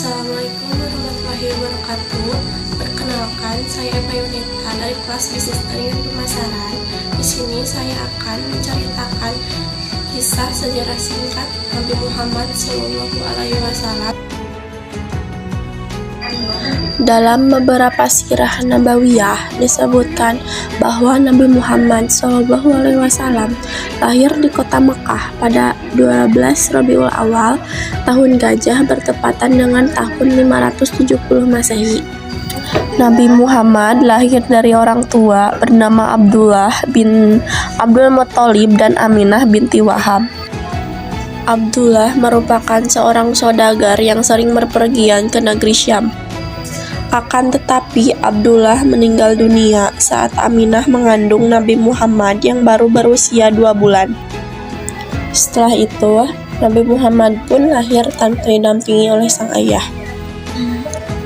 Assalamualaikum warahmatullahi wabarakatuh. Perkenalkan, saya Eva Yunita dari kelas Bisnis dan Pemasaran. Di sini saya akan menceritakan kisah sejarah singkat Nabi Muhammad SAW. Dalam beberapa sirah nabawiyah disebutkan bahwa Nabi Muhammad SAW lahir di kota Mekah pada 12 Rabiul Awal tahun Gajah bertepatan dengan tahun 570 Masehi. Nabi Muhammad lahir dari orang tua bernama Abdullah bin Abdul Muthalib dan Aminah binti Wahab. Abdullah merupakan seorang saudagar yang sering berpergian ke negeri Syam. Akan tetapi, Abdullah meninggal dunia saat Aminah mengandung Nabi Muhammad yang baru berusia 2 bulan. Setelah itu, Nabi Muhammad pun lahir tanpa didampingi oleh sang ayah.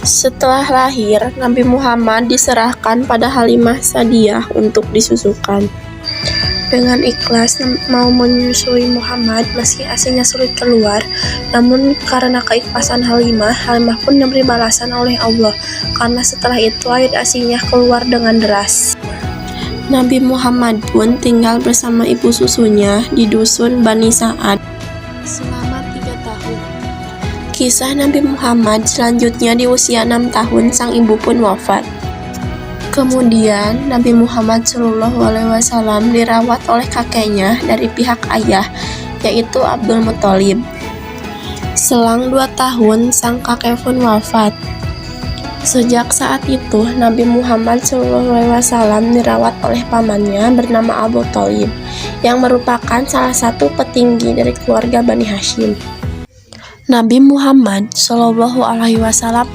Setelah lahir, Nabi Muhammad diserahkan pada Halimah Sa'diyah untuk disusukan. Dengan ikhlas mau menyusui Muhammad meski asinya sulit keluar, namun karena keikhlasan Halimah pun diberi balasan oleh Allah karena setelah itu air asinya keluar dengan deras. Nabi Muhammad pun tinggal bersama ibu susunya di dusun Bani Sa'ad selama 3 tahun. Kisah Nabi Muhammad selanjutnya di usia 6 tahun sang ibu pun wafat. Kemudian Nabi Muhammad SAW dirawat oleh kakeknya dari pihak ayah, yaitu Abdul Muthalib. Selang 2 tahun sang kakek pun wafat. Sejak saat itu Nabi Muhammad SAW dirawat oleh pamannya bernama Abu Thalib, yang merupakan salah satu petinggi dari keluarga Bani Hashim. Nabi Muhammad SAW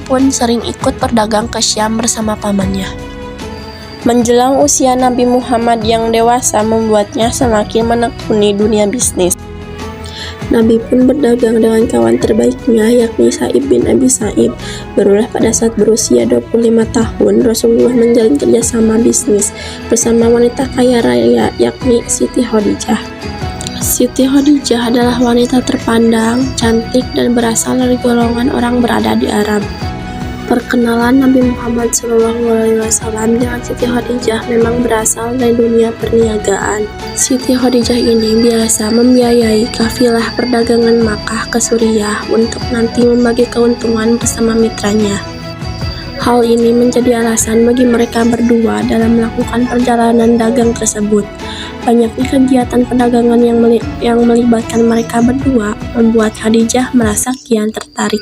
pun sering ikut berdagang ke Syam bersama pamannya. Menjelang usia Nabi Muhammad yang dewasa membuatnya semakin menekuni dunia bisnis. Nabi pun berdagang dengan kawan terbaiknya yakni Sa'ib bin Abi Sa'ib. Barulah pada saat berusia 25 tahun Rasulullah menjalin kerjasama bisnis bersama wanita kaya raya yakni Siti Khadijah. Siti Khadijah adalah wanita terpandang, cantik, dan berasal dari golongan orang berada di Arab. Perkenalan Nabi Muhammad SAW dengan Siti Khadijah memang berasal dari dunia perniagaan. Siti Khadijah ini biasa membiayai kafilah perdagangan Makkah ke Suriah untuk nanti membagi keuntungan bersama mitranya. Hal ini menjadi alasan bagi mereka berdua dalam melakukan perjalanan dagang tersebut. Banyaknya kegiatan perdagangan yang melibatkan mereka berdua membuat Khadijah merasa kian tertarik.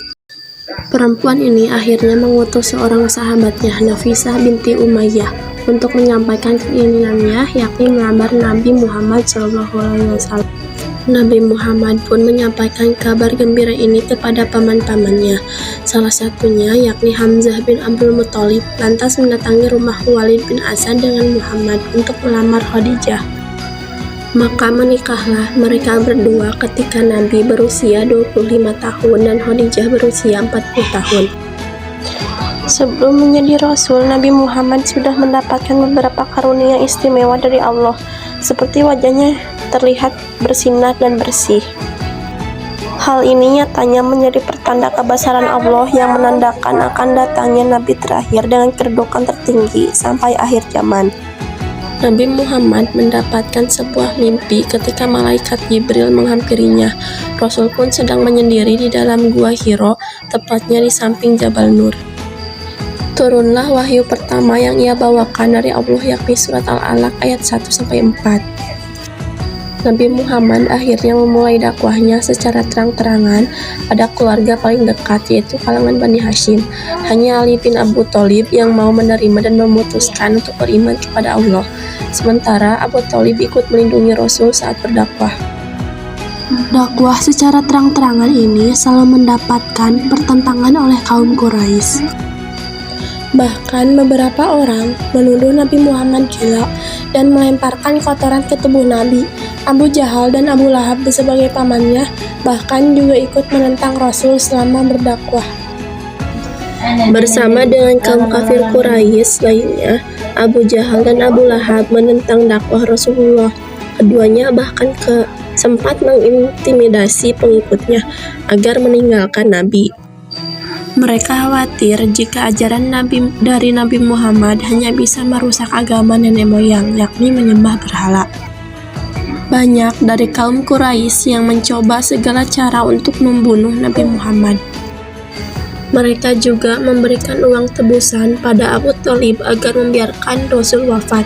Perempuan ini akhirnya mengutus seorang sahabatnya, Nafisah binti Umayyah, untuk menyampaikan keinginannya, yakni melamar Nabi Muhammad SAW. Nabi Muhammad pun menyampaikan kabar gembira ini kepada paman-pamannya. Salah satunya yakni Hamzah bin Abdul Muthalib lantas mendatangi rumah Walid bin Asad dengan Muhammad untuk melamar Khadijah. Maka menikahlah mereka berdua ketika Nabi berusia 25 tahun dan Khadijah berusia 40 tahun. Sebelum menjadi Rasul, Nabi Muhammad sudah mendapatkan beberapa karunia istimewa dari Allah, seperti wajahnya terlihat bersinar dan bersih. Hal ini nyatanya menjadi pertanda kebesaran Allah yang menandakan akan datangnya Nabi terakhir dengan kedudukan tertinggi sampai akhir zaman. Nabi Muhammad mendapatkan sebuah mimpi ketika malaikat Jibril menghampirinya. Rasul pun sedang menyendiri di dalam gua Hiro, tepatnya di samping Jabal Nur. Turunlah wahyu pertama yang ia bawakan dari Allah yakni surat Al-Alaq ayat 1-4. Nabi Muhammad akhirnya memulai dakwahnya secara terang-terangan pada keluarga paling dekat, yaitu kalangan Bani Hashim. Hanya Ali bin Abu Thalib yang mau menerima dan memutuskan untuk beriman kepada Allah. Sementara Abu Thalib ikut melindungi Rasul saat berdakwah. Dakwah secara terang-terangan ini selalu mendapatkan pertentangan oleh kaum Quraisy. Bahkan beberapa orang menuduh Nabi Muhammad gila dan melemparkan kotoran ke tubuh Nabi. Abu Jahal dan Abu Lahab sebagai pamannya bahkan juga ikut menentang Rasul selama berdakwah. Bersama dengan kaum kafir Quraisy lainnya, Abu Jahal dan Abu Lahab menentang dakwah Rasulullah. Keduanya bahkan sempat mengintimidasi pengikutnya agar meninggalkan Nabi. Mereka khawatir jika ajaran dari Nabi Muhammad hanya bisa merusak agama nenek moyang, yakni menyembah berhala. Banyak dari kaum Quraisy yang mencoba segala cara untuk membunuh Nabi Muhammad. Mereka juga memberikan uang tebusan pada Abu Thalib agar membiarkan Rasul wafat.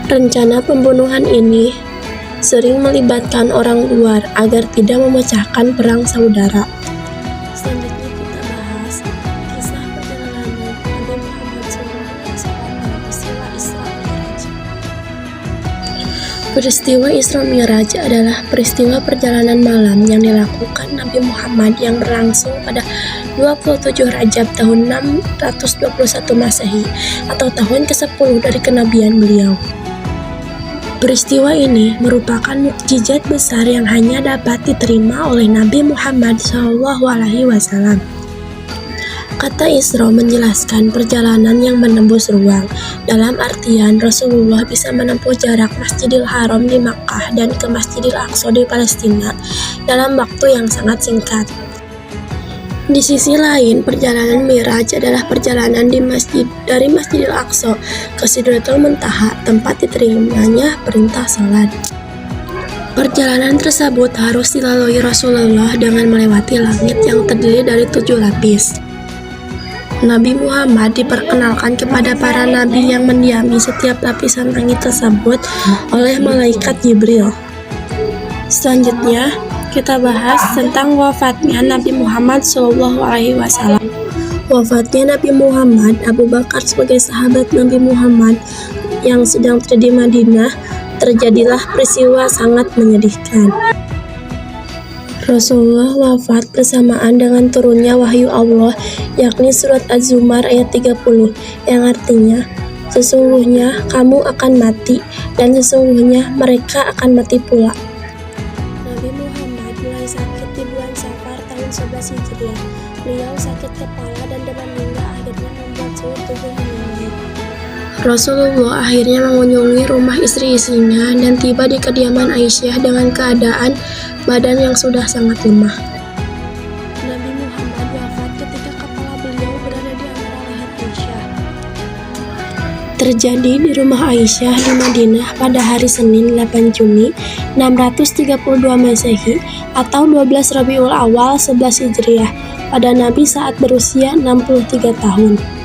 Rencana pembunuhan ini sering melibatkan orang luar agar tidak memecahkan perang saudara. Selanjutnya kita bahas kisah perjalanan Nabi Muhammad SAW. Peristiwa Isra Mi'raj adalah peristiwa perjalanan malam yang dilakukan Nabi Muhammad yang berlangsung pada 27 Rajab tahun 621 Masehi atau tahun ke-10 dari kenabian beliau. Peristiwa ini merupakan mukjizat besar yang hanya dapat diterima oleh Nabi Muhammad SAW. Kata Isra menjelaskan perjalanan yang menembus ruang, dalam artian Rasulullah bisa menempuh jarak Masjidil Haram di Makkah dan ke Masjidil Aqsa di Palestina dalam waktu yang sangat singkat. Di sisi lain, perjalanan Mi'raj adalah perjalanan dari Masjidil Aqsa ke Sidratul Muntaha, tempat diterimanya perintah salat. Perjalanan tersebut harus dilalui Rasulullah dengan melewati langit yang terdiri dari 7 lapis. Nabi Muhammad diperkenalkan kepada para nabi yang mendiami setiap lapisan langit tersebut oleh malaikat Jibril. Selanjutnya, kita bahas tentang wafatnya Nabi Muhammad SAW. Wafatnya Nabi Muhammad, Abu Bakar sebagai sahabat Nabi Muhammad yang sedang berada di Madinah, terjadilah peristiwa sangat menyedihkan. Rasulullah wafat bersamaan dengan turunnya wahyu Allah, yakni surat Az-Zumar ayat 30, yang artinya, sesungguhnya kamu akan mati, dan sesungguhnya mereka akan mati pula. Nabi Muhammad mulai sakit di bulan Safar tahun 11 Hijriah. Beliau sakit kepala dan demam hingga akhirnya membuat suhu tubuh meninggi. Rasulullah akhirnya mengunjungi rumah istri-istrinya dan tiba di kediaman Aisyah dengan keadaan badan yang sudah sangat lemah. Nabi Muhammad wafat ketika kepala beliau berada di antara leher Aisyah. Terjadi di rumah Aisyah di Madinah pada hari Senin 8 Juni 632 Masehi atau 12 Rabiul Awal 11 Hijriah pada Nabi saat berusia 63 tahun.